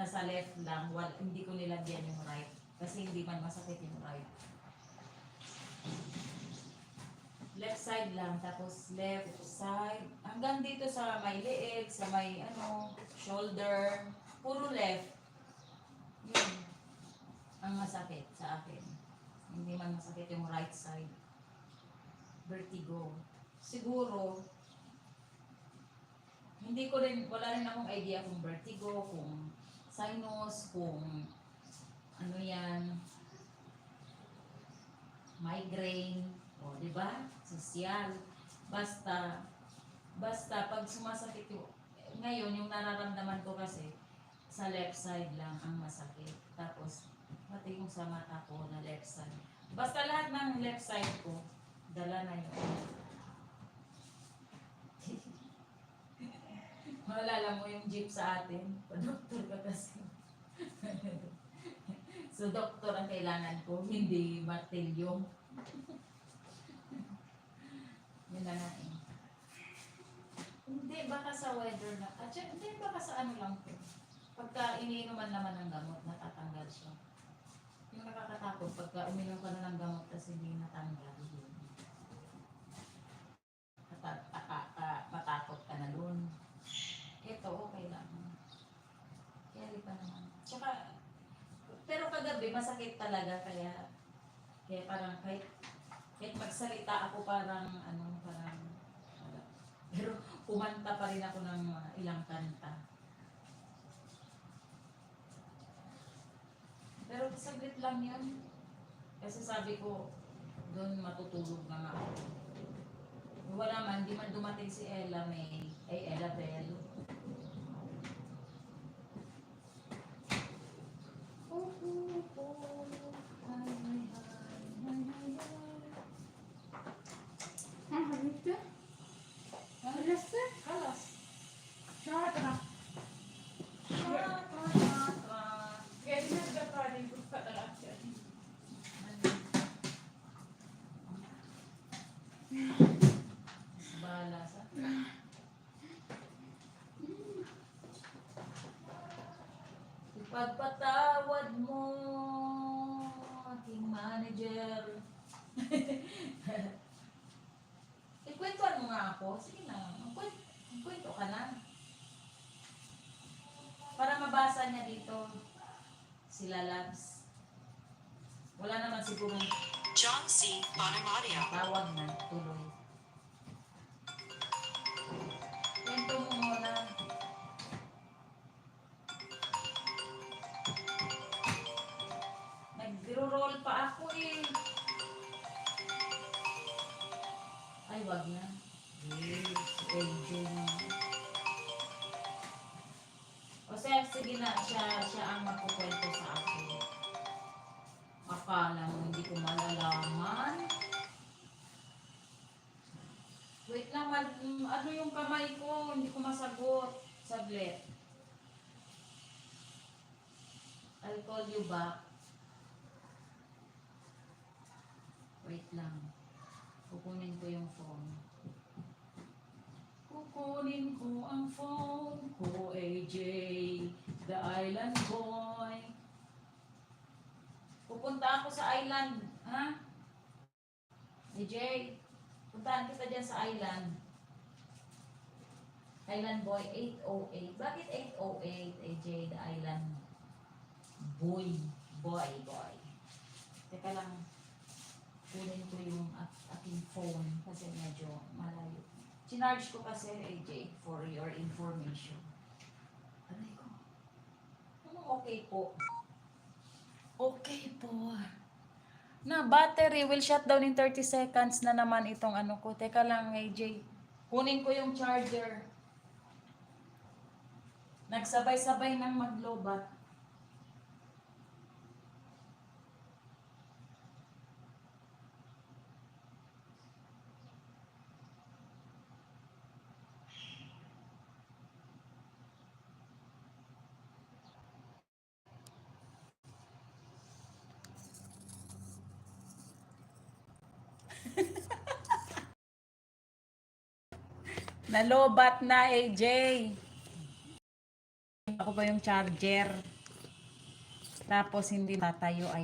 nasa left lang, hindi ko nilagyan yung right. Kasi hindi man masakit yung right. Left side lang, tapos left side, hanggang dito sa may leeg, sa may shoulder, puro left. Yun, ang masakit sa akin. Hindi man masakit yung right side. Vertigo. Siguro, hindi ko rin, wala rin akong idea kung vertigo, kung sinus, kung ano yan, migraine, o di ba? Social. Basta pag sumasakit yung, ngayon yung nararamdaman ko kasi, sa left side lang ang masakit. Tapos, pati yung sa mata ko na left side. Basta lahat ng left side ko, dala na yun. Malala mo yung jeep sa atin, pa-doktor ka kasi. So, doktor ang kailangan ko, hindi martilyo. Yun na nga eh. Hindi, baka sa weather na. At hindi, baka sa ano lang po. Pagka iniinuman naman ng gamot, natatanggal siya. Yung nakakatakot, pagka uminom ka na ng gamot kasi hindi natanggal, yun. Matakot ka na dun. Ito, okay lang. Carry pa naman. Tsaka, pero kagabi, masakit talaga, kaya parang kahit magsalita ako parang, pero kumanta pa rin ako ng ilang kanta. Pero saglit lang yun. Kasi sabi ko, doon matutulog na nga ako. Wala man, di man dumating si Ella May, ay Ella Bell. Kalas. Bahala sa. Ipagpatawad mo aking manager. Ikwentuhan mo nga ako. Sige na. Kwento ka na. Para mabasa niya dito. Sila Labs. Wala naman siguro John C. Bonamadio. tawag na. Tuloy. Kwento mo muna. Nag-roll pa ako eh. Ay, wag na. AJ na. O sige na, siya ang magkukwento sa akin. Akala mo hindi ko malalaman. Wait lang, ano yung kamay ko? Hindi ko masagot. Saglit. I'll call you back. Wait lang. Kukunin ko yung phone. Kukunin ko ang phone ko, AJ, the island boy. Pupunta ako sa island, ha? AJ, puntahan kita dyan sa island. Island boy, 808. Bakit 808, AJ, the island boy? Teka lang, kunin ko yung aking phone kasi medyo malayo. Sinarge ko kasi, AJ, for your information. Aray ko. Okay po? Okay po. Na battery will shut down in 30 seconds na naman itong ano ko. Teka lang, AJ. Kunin ko yung charger. Nagsabay-sabay nang maglobat. Nalobat na, AJ. ako pa yung charger. Tapos hindi tatayo ay